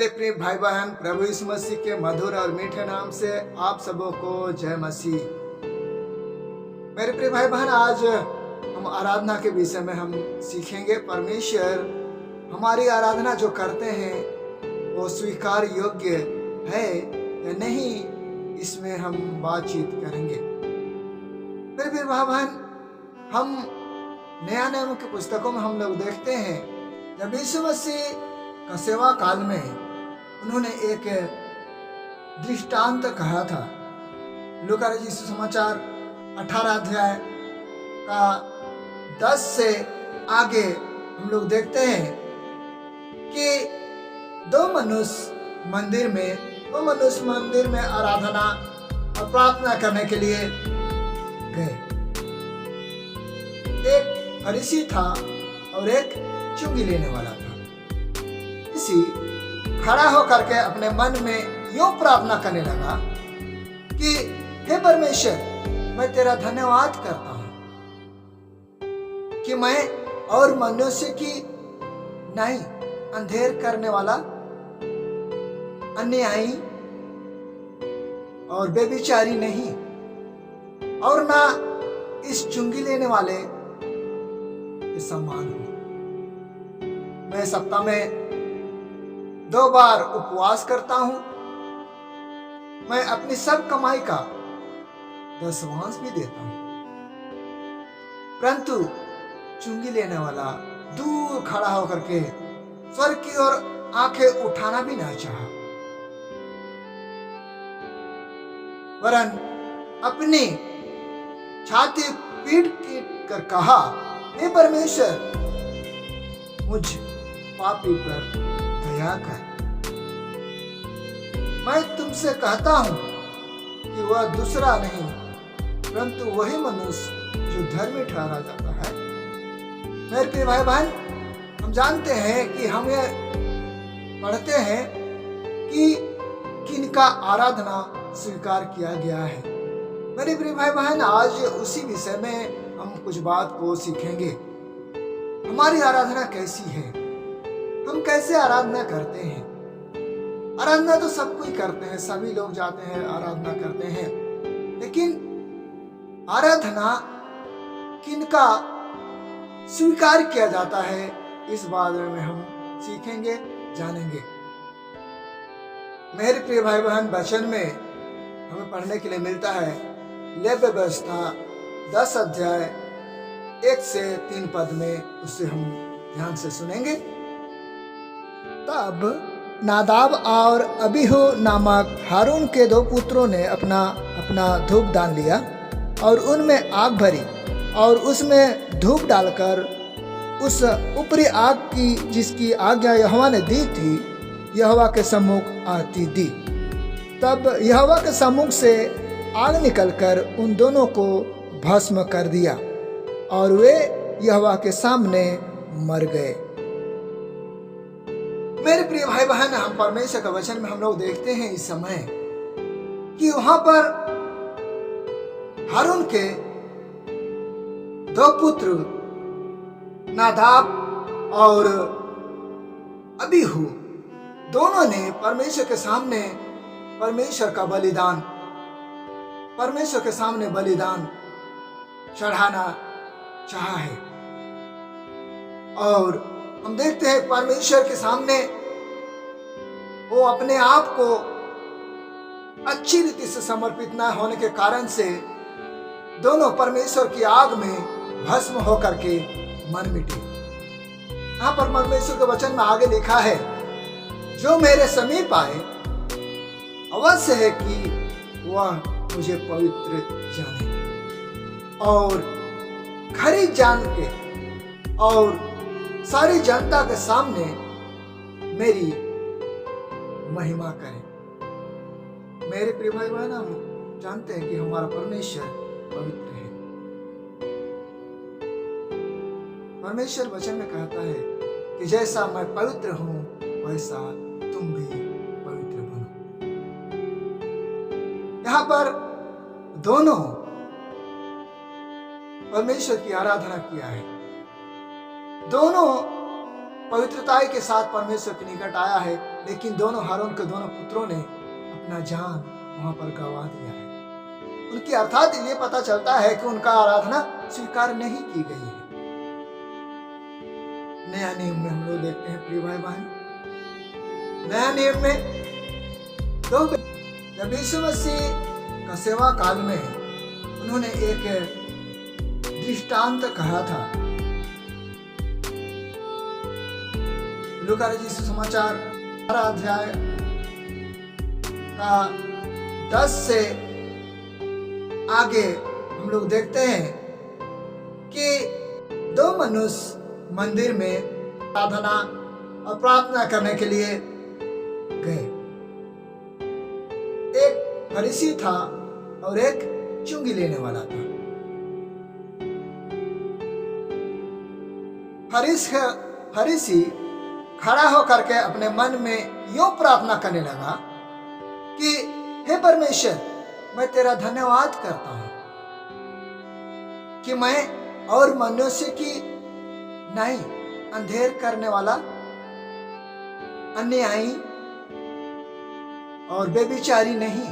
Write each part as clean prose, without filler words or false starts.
मेरे प्रिय भाई बहन, प्रभु यीशु मसीह के मधुर और मीठे नाम से आप सबों को जय मसीह। मेरे प्रिय भाई बहन, आज हम आराधना के विषय में हम सीखेंगे। परमेश्वर हमारी आराधना जो करते हैं वो स्वीकार योग्य है या नहीं, इसमें हम बातचीत करेंगे। मेरे प्रिय भाई बहन, हम नया नियम की पुस्तकों में हम लोग देखते हैं जब यीशु मसीह का सेवा काल में उन्होंने एक दृष्टांत कहा था। लूका रचित सुसमाचार 18 अध्याय का 10 से आगे हम लोग देखते हैं कि दो मनुष्य मंदिर में आराधना और प्रार्थना करने के लिए गए। एक फरीसी था और एक चुंगी लेने वाला था। फरीसी खड़ा होकर के अपने मन में यूं प्रार्थना करने लगा कि हे परमेश्वर, मैं तेरा धन्यवाद करता हूं कि मैं और मनुष्य की नहीं, अंधेर करने वाला, अन्यायी और बेविचारी नहीं, और ना इस चुंगी लेने वाले के समान हूं। मैं सप्ताह में 2 बार उपवास करता हूं। मैं अपनी सब कमाई का 10वांश भी देता हूं। परंतु चुंगी लेने वाला दूर खड़ा होकर के स्वर्ग की ओर आंखें उठाना भी ना चाहा, वरन अपनी छाती पीट कर कहा, हे परमेश्वर, मुझ पापी पर दया कर। मैं तुमसे कहता हूं कि वह दूसरा नहीं परंतु वही मनुष्य जो धर्मी ठहरा जाता है। मेरे प्रिय भाई बहन, हम जानते हैं कि हम ये पढ़ते हैं कि किनका आराधना स्वीकार किया गया है। मेरे प्रिय भाई बहन, आज उसी विषय में हम कुछ बात को सीखेंगे। हमारी आराधना कैसी है, हम कैसे आराधना करते हैं। आराधना तो सब कोई करते हैं, सभी लोग जाते हैं आराधना करते हैं, लेकिन आराधना किनका स्वीकार किया जाता है, इस बारे में हम सीखेंगे, जानेंगे। मेरे प्रिय भाई बहन, वचन में हमें पढ़ने के लिए मिलता है लेव्य व्यवस्था 10 अध्याय 1 से 3 पद में, उससे हम ध्यान से सुनेंगे। तब नादाब और अबीहू नामक हारून के 2 पुत्रों ने अपना धूप दान लिया और उनमें आग भरी और उसमें धूप डालकर उस ऊपरी आग की, जिसकी आज्ञा यहोवा ने दी थी, यहोवा के सम्मुख आरती दी। तब यहोवा के सम्मुख से आग निकलकर उन दोनों को भस्म कर दिया और वे यहोवा के सामने मर गए। मेरे प्रिय भाई बहन, हम परमेश्वर का वचन में हम लोग देखते हैं इस समय कि वहां पर हारून के 2 पुत्र नादाब और अबीहू दोनों ने परमेश्वर के सामने बलिदान चढ़ाना चाहा है। और हम देखते हैं परमेश्वर के सामने वो अपने आप को अच्छी रीति से समर्पित न होने के कारण से दोनों परमेश्वर की आग में भस्म होकर के मर मिटे। यहाँ पर परमेश्वर के वचन में आगे लिखा है, जो मेरे समीप आए अवश्य है कि वह मुझे पवित्र जाने और खरी जान के और सारी जनता के सामने मेरी महिमा करें। मेरे प्रिय भाई बहन, हम जानते हैं कि हमारा परमेश्वर पवित्र है। परमेश्वर वचन में कहता है कि जैसा मैं पवित्र हूं वैसा तुम भी पवित्र बनो। यहाँ पर दोनों परमेश्वर की आराधना किया है। दोनों पवित्रता के साथ परमेश्वर के निकट आया है, लेकिन दोनों हारून के दोनों पुत्रों ने अपना जान वहां पर गंवा दिया है। उनकी अर्थात ये पता चलता है कि उनका आराधना स्वीकार नहीं की गई है। नया नियम में हम लोग देखते हैं प्रिय भाई बहन, नया नियम में तो जब यीशु मसीह का सेवा काल में उन्होंने एक दृष्टांत कहा था। लूका रचित सुसमाचार 12 अध्याय का 10 से आगे हम लोग देखते हैं कि दो मनुष्य मंदिर में आराधना और प्रार्थना करने के लिए गए। एक फरीसी था और एक चुंगी लेने वाला था। फरीसी खड़ा होकर के अपने मन में यूं प्रार्थना करने लगा कि हे परमेश्वर, मैं तेरा धन्यवाद करता हूं कि मैं और मनुष्य की नहीं, अंधेर करने वाला, अन्यायी और बेविचारी नहीं,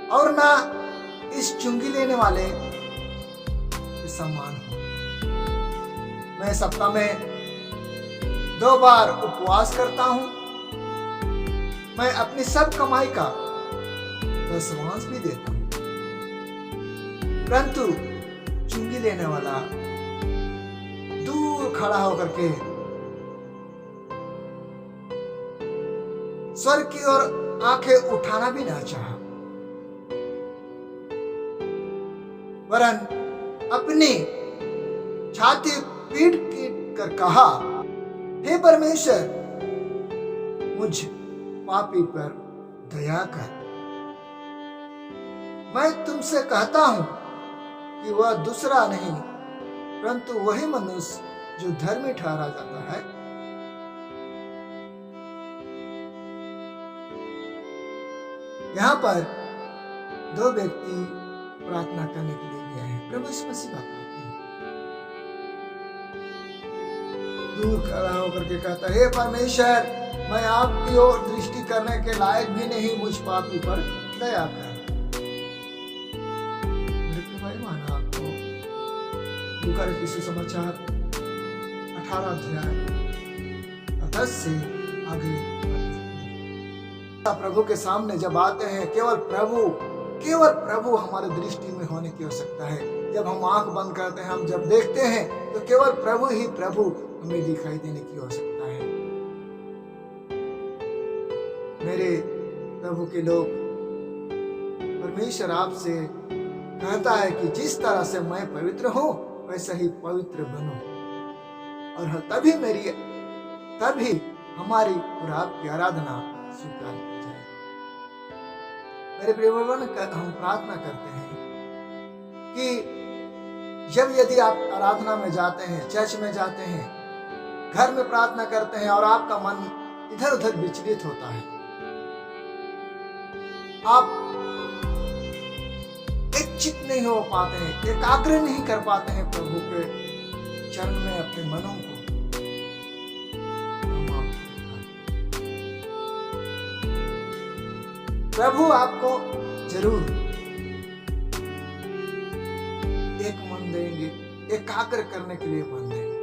और ना इस चुंगी लेने वाले के समान हो। मैं सप्ताह में 2 बार उपवास करता हूं। मैं अपनी सब कमाई का दशमांश भी देता हूं, परंतु चुंगी लेने वाला दूर खड़ा होकर के स्वर्ग की ओर आंखें उठाना भी ना चाहा, वरन अपनी छाती पीट कर कहा, हे परमेश्वर, मुझ पापी पर दया कर। मैं तुमसे कहता हूं कि वह दूसरा नहीं, परंतु वही मनुष्य जो धर्मी ठहरा जाता है। यहाँ पर 2 व्यक्ति प्रार्थना करने के लिए गए हैं। प्रभु यीशु मसीह बताते हैं, दूर खड़ा होकर के कहता है, हे परमेश्वर, मैं आपकी ओर दृष्टि करने के लायक भी नहीं, मुझ पापी पर दया कर। आपको लूका रचित सुसमाचार 18 अध्याय 10 से आगे प्रभु के सामने जब आते हैं, केवल प्रभु हमारे दृष्टि में होने की आवश्यकता है। जब हम आंख बंद करते हैं, हम जब देखते हैं, तो केवल प्रभु हमें दिखाई देने की आवश्यकता है। मेरे प्रभु के लोग, परमेश्वर आपसे कहता है कि जिस तरह से मैं पवित्र हूं, वैसा ही पवित्र बनो, और तभी हमारी और आपकी आराधना स्वीकार की जाए। मेरे प्रिय भगवान, हम प्रार्थना करते हैं कि यदि आप आराधना में जाते हैं, चर्च में जाते हैं, घर में प्रार्थना करते हैं और आपका मन इधर उधर विचलित होता है, आप एक चित्त नहीं हो पाते हैं, एकाग्र नहीं कर पाते हैं प्रभु के चरण में अपने मनों को, प्रभु आपको जरूर एक मन देंगे, एकाग्र करने के लिए मन देंगे।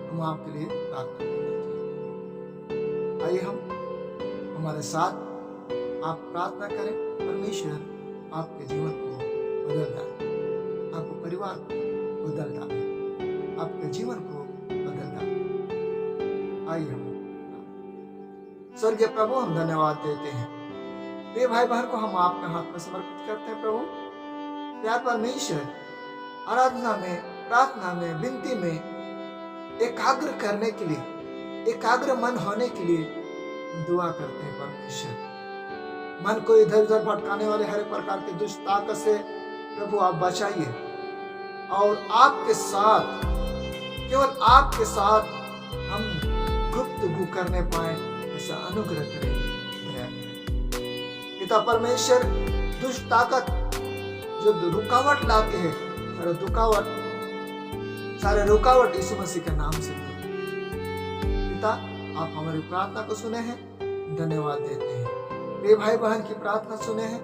हम आपके लिए प्रार्थना करते हैं। आइए हम हमारे साथ आप प्रार्थना करें। परमेश्वर आपके जीवन को बदल डाले, आपको परिवार को बदल डाले, आपके जीवन को बदल डाले। आइए हम स्वर्गीय प्रभु, हम धन्यवाद देते हैं। प्रिय भाई बहन को हम आपके हाथ में समर्पित करते हैं। प्रभु प्यार परमेश्वर, आराधना में, प्रार्थना में, विनती में एकाग्र करने के लिए, एकाग्र मन होने के लिए दुआ करते हैं। परमेश्वर, मन को इधर उधर भटकाने वाले हर प्रकार के दुष्ट ताकत से प्रभु आप बचाइए, और आपके साथ, केवल आपके साथ हम गुफ्तगू करने पाए, ऐसा अनुग्रह करें, दया करें। पिता परमेश्वर, दुष्ट ताकत जो रुकावट लाते हैं, रुकावट सारे रुकावट यीशु मसीह के नाम से दूर। पिता, आप हमारी प्रार्थना को सुने हैं, धन्यवाद देते हैं। प्रिय भाई बहन की प्रार्थना सुने हैं,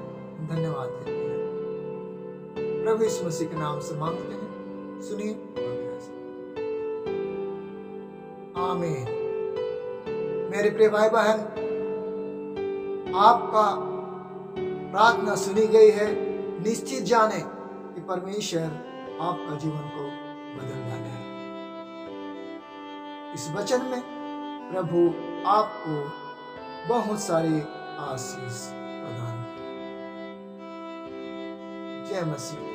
धन्यवाद देते हैं। प्रभु यीशु मसीह के नाम से मांगते हैं, सुनिए और ग्रहण। आमीन। मेरे प्रिय भाई बहन, आपका प्रार्थना सुनी गई है। निश्चित जाने कि परमेश्वर आपका जीवन को बदल डाले है। इस वचन में प्रभु आपको बहुत सारी आशीष प्रदान करे। जय मसीह।